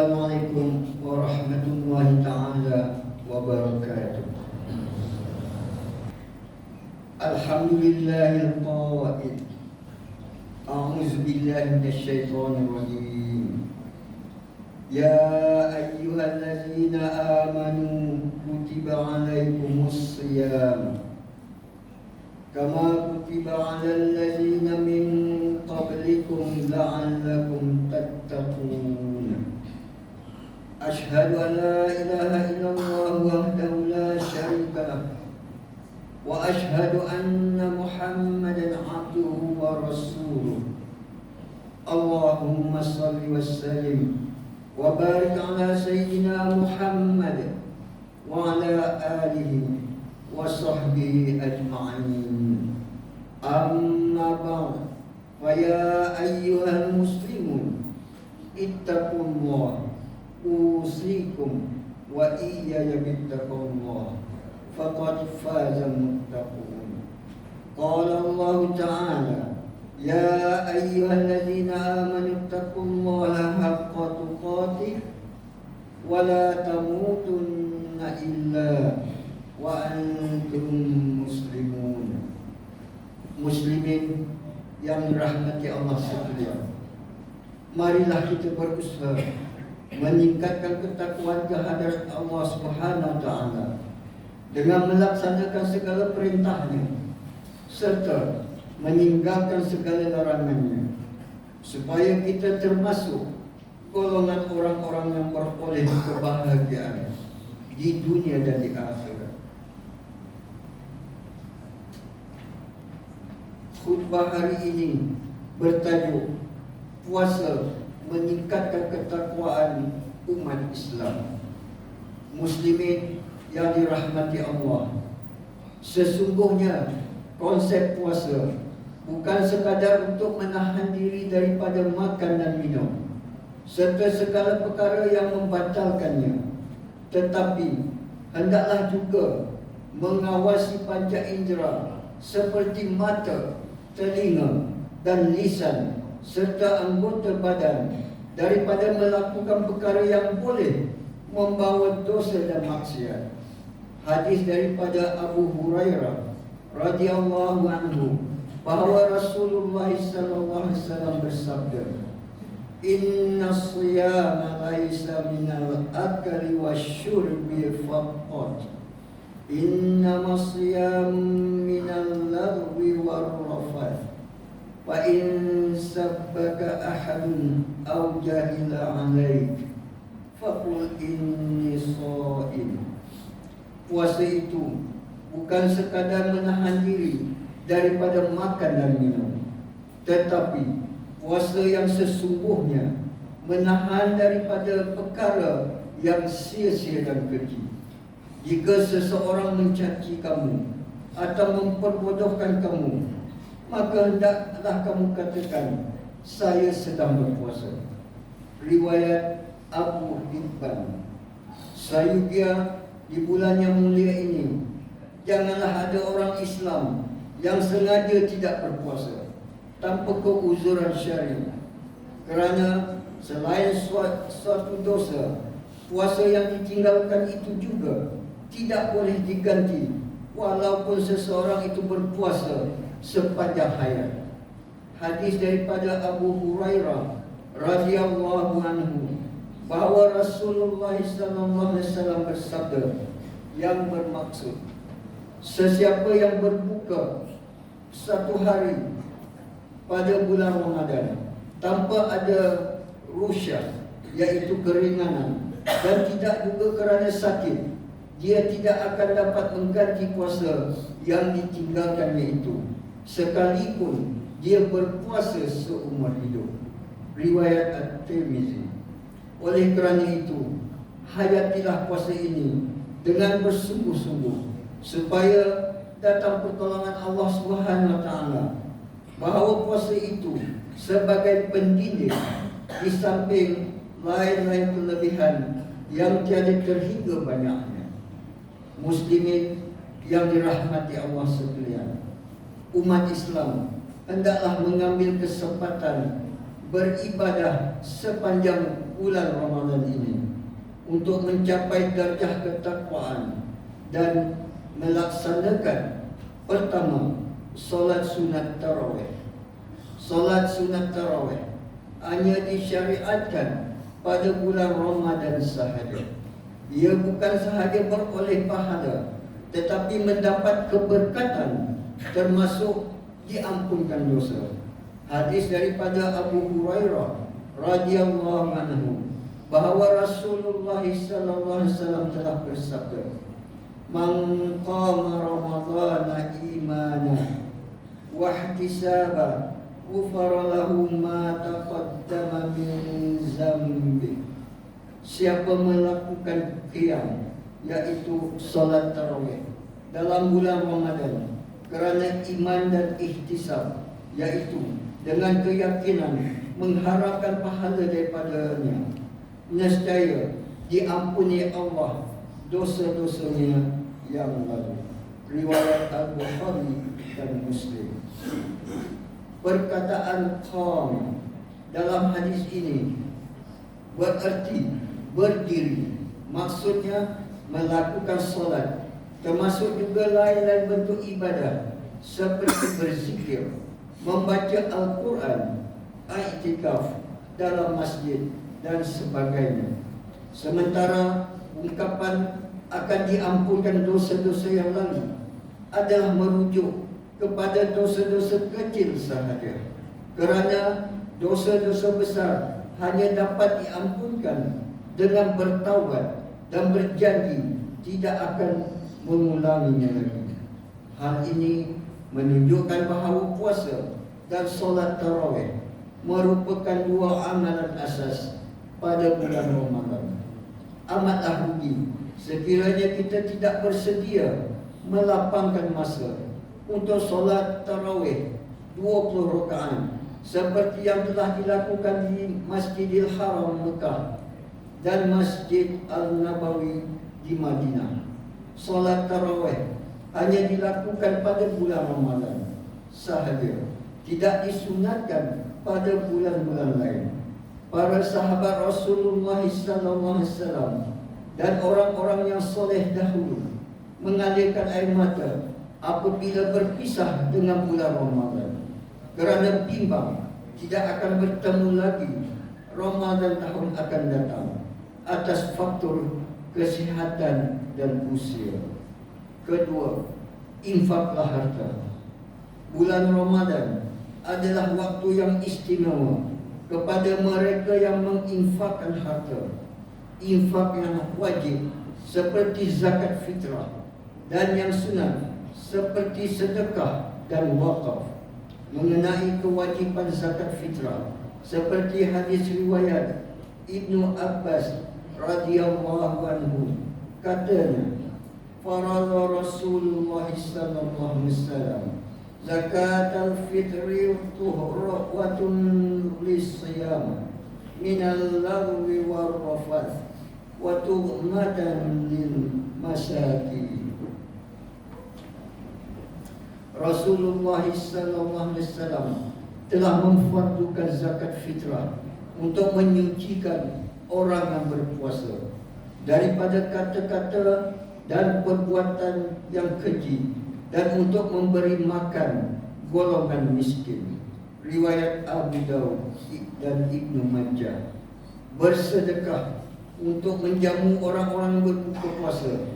Assalamualaikum warahmatullahi ta'ala wabarakatuh. Alhamdulillahil qa'id. A'udzu billahi minasyaitonir rajim. Ya ayyuhallazina amanu kutiba 'alaikumus shiyam kama kutiba 'alal ladzina min qablikum la'allakum tattaqun. Asyhadu an la ilaha illallah wahdahu la syarika lah wa asyhadu anna Muhammadan abduhu wa rasuluh. Allahumma shalli wa sallim wa barik ala sayyidina Muhammad wa ala alihi wa sahbihi ajma'in. Amma ba'd. Fa ya ayyuhal muslimun ittaqullah usikum wa iyaya bittaqullah faqad faza muttaqun. Qala Allah ta'ala ya ayyuhalladzina amanu ittaqullaha haqqa tuqatih wa la tamutunna illa wa antum muslimun. Muslimin yang dirahmati Allah sekalian, marilah kita berusaha meningkatkan ketakwaan kehadirat Allah Subhanahu wa taala dengan melaksanakan segala perintahnya serta meninggalkan segala larangannya, supaya kita termasuk golongan orang-orang yang beroleh kebahagiaan di dunia dan di akhirat. Khutbah hari ini bertajuk puasa meningkatkan ketakwaan umat Islam. Muslimin yang dirahmati Allah, sesungguhnya konsep puasa bukan sekadar untuk menahan diri daripada makan dan minum serta segala perkara yang membatalkannya, tetapi hendaklah juga mengawasi panca indera seperti mata, telinga dan lisan serta anggota badan daripada melakukan perkara yang boleh membawa dosa dan maksiat. Hadis daripada Abu Hurairah radhiyallahu anhu bahawa Rasulullah sallallahu alaihi wasallam bersabda, "Inna shiyama laisa minal akli wasyurbi faqat. Innama shiyam minal lagwi warrafath. Fa in sabbaka ahadun aw jahila 'alaik faqul inni sha'im." Puasa itu bukan sekadar menahan diri daripada makan dan minum, tetapi puasa yang sesungguhnya menahan daripada perkara yang sia-sia dan keji. Jika seseorang mencaci kamu atau memperbodohkan kamu, maka hendaklah kamu katakan, saya sedang berpuasa. Riwayat Abu Hibban. Sayugia di bulan yang mulia ini, janganlah ada orang Islam yang sengaja tidak berpuasa tanpa keuzuran syar'i. Kerana selain suatu dosa, puasa yang ditinggalkan itu juga tidak boleh diganti walaupun seseorang itu berpuasa sepanjang hayat. Hadis daripada Abu Hurairah radhiyallahu anhu bahawa Rasulullah sallallahu alaihi wasallam bersabda yang bermaksud, sesiapa yang berbuka satu hari pada bulan Ramadan tanpa ada rusyah, iaitu keringanan, dan tidak juga kerana sakit, dia tidak akan dapat mengganti puasa yang ditinggalkannya itu, sekalipun dia berpuasa seumur hidup. Riwayat At-Tirmizi. Oleh kerana itu, hayatilah puasa ini dengan bersungguh-sungguh, supaya datang pertolongan Allah Subhanahu wa taala. Bahawa puasa itu sebagai pendidik di samping lain-lain kelebihan yang tiada terhingga banyaknya. Muslimin yang dirahmati Allah sekalian, umat Islam hendaklah mengambil kesempatan beribadah sepanjang bulan Ramadan ini untuk mencapai darjah ketakwaan dan melaksanakan pertama solat sunat tarawih. Solat sunat tarawih hanya disyariatkan pada bulan Ramadan sahaja. Ia bukan sahaja beroleh pahala, tetapi mendapat keberkatan, termasuk diampunkan dosa. Hadis daripada Abu Hurairah radhiyallahu anhu bahawa Rasulullah sallallahu alaihi wasallam telah bersabda, "Man qama Ramadhana imanan wa ihtisaban ghufira lahu ma taqaddama min zambi." Siapa melakukan qiyam, yaitu solat tarawih dalam bulan Ramadan kerana iman dan ihtisab, yaitu dengan keyakinan mengharapkan pahala daripadanya, nescaya diampuni Allah dosa-dosanya yang lalu. Riwayat Al-Bukhari dan Muslim. Perkataan qam dalam hadis ini berarti berdiri, maksudnya melakukan solat, termasuk juga lain-lain bentuk ibadah seperti berzikir, membaca Al-Quran, i'tikaf dalam masjid dan sebagainya. Sementara ungkapan akan diampunkan dosa-dosa yang lalu adalah merujuk kepada dosa-dosa kecil sahaja, kerana dosa-dosa besar hanya dapat diampunkan dengan bertaubat dan berjanji tidak akan mengulanginya lagi. Hal ini menunjukkan bahawa puasa dan solat tarawih merupakan dua amalan asas pada bulan Ramadan. Amatlah rugi sekiranya kita tidak bersedia melapangkan masa untuk solat tarawih 20 rakaat seperti yang telah dilakukan di Masjidil Haram Mekah dan Masjid Al-Nabawi di Madinah. Solat tarawih hanya dilakukan pada bulan Ramadan sahaja, tidak disunatkan pada bulan-bulan lain. Para sahabat Rasulullah SAW dan orang-orang yang soleh dahulu mengalirkan air mata apabila berpisah dengan bulan Ramadan, kerana bimbang tidak akan bertemu lagi Ramadan tahun akan datang atas faktor kesihatan dan usia. Kedua, infaklah harta. Bulan Ramadan adalah waktu yang istimewa kepada mereka yang menginfakkan harta. Infak yang wajib seperti zakat fitrah dan yang sunat seperti sedekah dan wakaf. Mengenai kewajiban zakat fitrah, seperti hadis riwayat Ibnu Abbas radhiyallahu anhu, katanya, farada Rasulullah sallallahu alaihi wasallam zakat al-fitri tuhratun lis-siyam min al-lagwi war-rafath wa tughmatan lil masakin. Rasulullah sallallahu alaihi wasallam telah memfardukan zakat fitrah untuk menyucikan orang yang berpuasa daripada kata-kata dan perbuatan yang keji, dan untuk memberi makan golongan miskin. Riwayat Abu Dawud dan Ibnu Majah. Bersedekah untuk menjamu orang-orang berbuka puasa,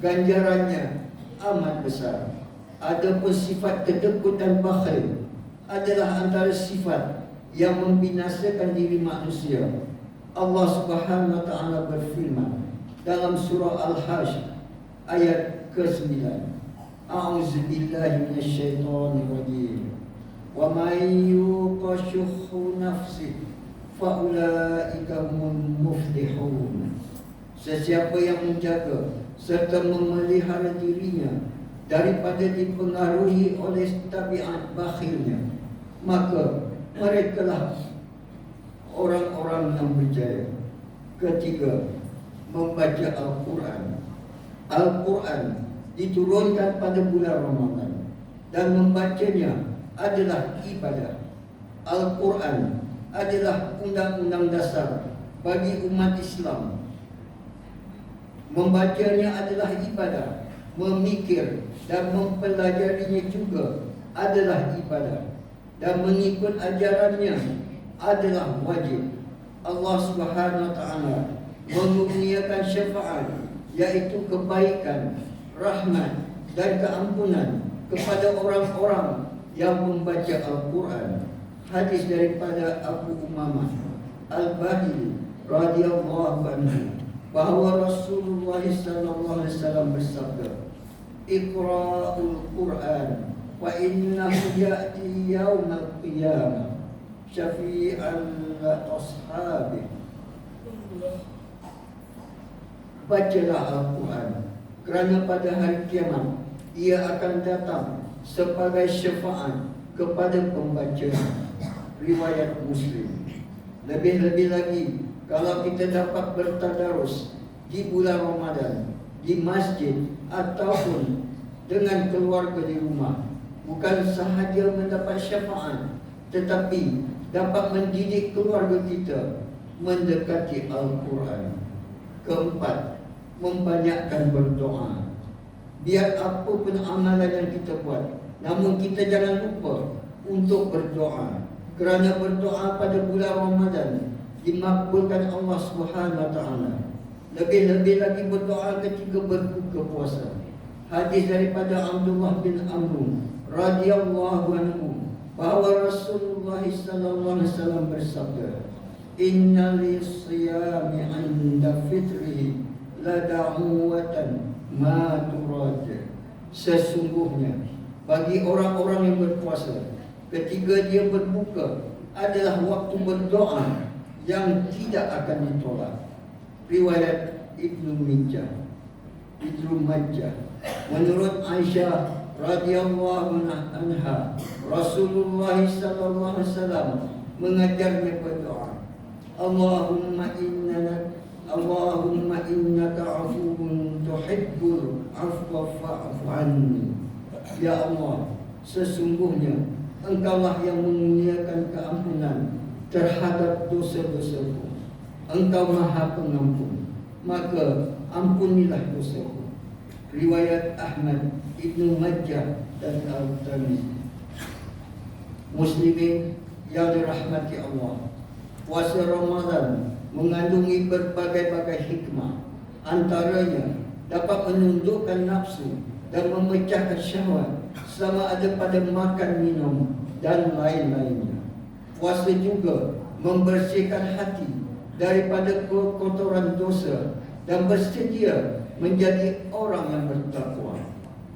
ganjarannya amat besar. Adapun sifat kedekut dan bakhil adalah antara sifat yang membinasakan diri manusia. Allah Subhanahu wa taala berfirman dalam surah Al-Hajj ayat ke-9. A'udzu billahi minasyaitonir rajim. Wa may yuqa shuhha nafsihi fa ulaika humul muflihun. Sesiapa yang menjaga serta memelihara dirinya daripada dipengaruhi oleh tabiat bakhilnya, maka merekalah orang-orang yang berjaya. Ketiga, membaca Al-Quran. Al-Quran diturunkan pada bulan Ramadan dan membacanya adalah ibadah. Al-Quran adalah undang-undang dasar bagi umat Islam. Membacanya adalah ibadah, memikir dan mempelajarinya juga adalah ibadah, dan mengikut ajarannya adalah wajib. Allah Subhanahu wa taala mengurniakan syafaat, yaitu kebaikan, rahmat dan keampunan kepada orang-orang yang membaca Al-Quran. Hadis daripada Abu Umamah Al-Bahili radhiyallahu anhu bahawa Rasulullah sallallahu alaihi wasallam bersabda, "Iqra'ul Quran wa innahu ya'ti yaumal qiyamah syafi'an li ashabi." Bacalah Al-Quran, kerana pada hari kiamat ia akan datang sebagai syafaat kepada pembaca. Riwayat Muslim. Lebih-lebih lagi kalau kita dapat bertadarus di bulan Ramadan di masjid ataupun dengan keluarga di rumah, bukan sahaja mendapat syafaat, tetapi dapat mendidik keluarga kita mendekati Al-Quran. Keempat, membanyakkan berdoa. Biar apa pun amalan yang kita buat, namun kita jangan lupa untuk berdoa, kerana berdoa pada bulan Ramadan dimakbulkan Allah Subhanahu wa taala. Lebih-lebih lagi berdoa ketika berbuka puasa. Hadis daripada Abdullah bin Amr radhiyallahu anhu bahawa Rasulullah sallallahu alaihi wasallam bersabda, "Inna lis-siyami 'inda fitrihi la da'watan ma turad." Sesungguhnya bagi orang-orang yang berpuasa ketika dia berbuka adalah waktu berdoa yang tidak akan ditolak. Riwayat Ibnu Majah. Menurut Aisyah radhiyallahu anha, Rasulullah sallallahu alaihi wasallam mengajarnya berdoa, Allahumma innaka afuwun tuhibbul afwa fa'fu anni. Ya Allah, sesungguhnya Engkaulah yang mengurniakan keampunan terhadap dosa-dosaku. Engkau Maha Pengampun, maka ampunilah dosaku. Riwayat Ahmad, Ibnu Majah dan Al-Tirmidzi. Muslimin yang dirahmati Allah, puasa Ramadan mengandungi berbagai-bagai hikmah. Antaranya dapat menundukkan nafsu dan memecahkan syahwat sama ada pada makan, minum dan lain-lainnya. Puasa juga membersihkan hati daripada kotoran dosa dan bersedia menjadi orang yang bertakwa.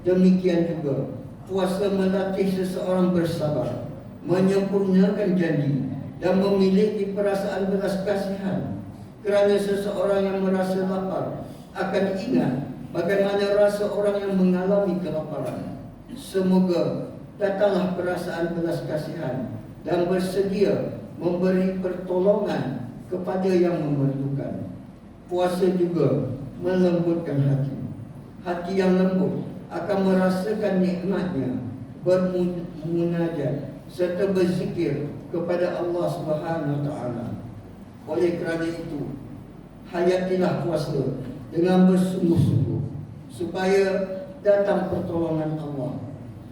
Demikian juga puasa melatih seseorang bersabar, menyempurnakan janji dan memiliki perasaan belas kasihan. Kerana seseorang yang merasa lapar akan ingat bagaimana rasa orang yang mengalami kelaparan. Semoga datanglah perasaan belas kasihan dan bersedia memberi pertolongan kepada yang memerlukan. Puasa juga melembutkan hati. Hati yang lembut akan merasakan nikmatnya bermunajat serta berzikir kepada Allah Subhanahu wa taala. Oleh kerana itu, hayatilah puasa dengan bersungguh-sungguh supaya datang pertolongan Allah.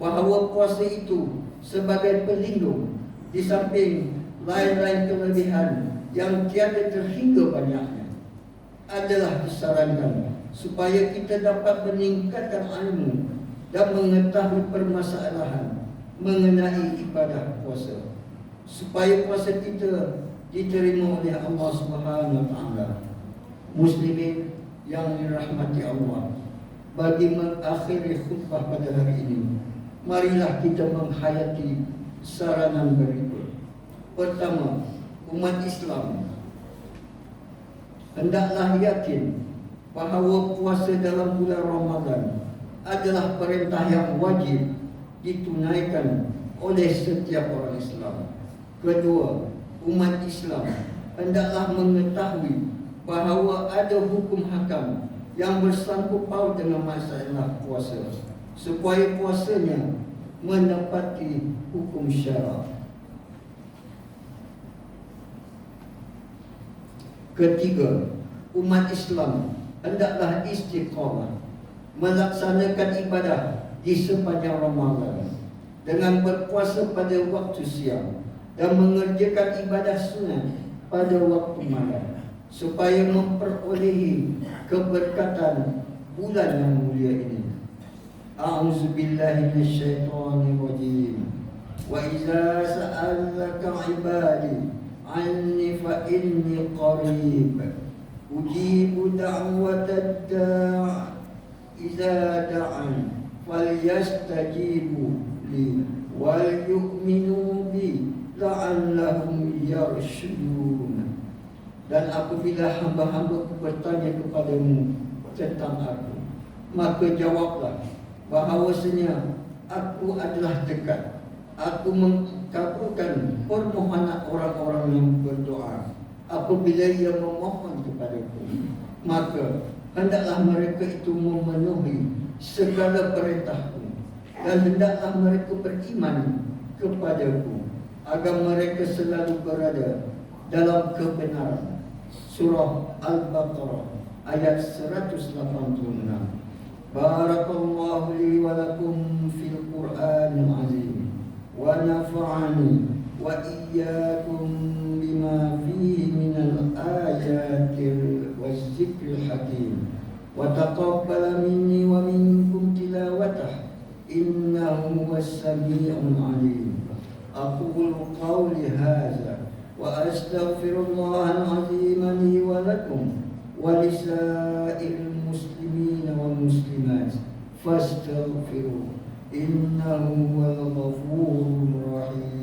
Bahawa puasa itu sebagai pelindung di samping lain-lain kelebihan yang tiada terhingga banyaknya, adalah disarankan supaya kita dapat meningkatkan ilmu dan mengetahui permasalahan mengenai ibadah puasa, supaya puasa kita diterima oleh Allah Subhanahu wa taala. Muslimin yang dirahmati Allah, bagi mengakhiri khutbah pada hari ini, marilah kita menghayati saranan berikut. Pertama, umat Islam hendaklah yakin bahawa puasa dalam bulan Ramadan adalah perintah yang wajib ditunaikan oleh setiap orang Islam. Kedua, umat Islam hendaklah mengetahui bahawa ada hukum hakam yang bersangkut paut dengan masalah puasa, supaya puasanya menepati hukum syarak. Ketiga, umat Islam hendaklah istiqamah melaksanakan ibadah di sepanjang Ramadan dengan berpuasa pada waktu siang dan mengerjakan ibadah sunat pada waktu malam supaya memperolehi keberkatan bulan yang mulia ini. A'udzubillahi minasyaitonirrajim. Wa idza sa'alaka 'ibadi 'anni fa inni qarib ujibu da'watad da' idza da'an falyastajibu li wal yu'minu bi la'allahum yarshudun. Dan apabila hamba-hambaku bertanya kepadamu tentang aku, maka jawablah bahawasanya aku adalah dekat. Aku mengabulkan permohonan orang-orang yang berdoa. Apabila ia memohon kepadaku, maka hendaklah mereka itu memenuhi segala perintahku, dan hendaklah mereka beriman kepadaku agar mereka selalu berada dalam kebenaran. Surah Al-Baqarah ayat 186. Barakallahu li wa lakum fil Qur'anil azim wa nafa'ani wa iyyakum bima fihi minal ayatil wazikril hakim wa taqabbala minni wa minkum tilawatah innahu was-sami'ul alim. Aqulu qawli hadza wa astaghfirullahal azim li wa lakum wa lisa'il muslimin wal muslimat fastaghfiruh innahu huwal ghafurur rahim.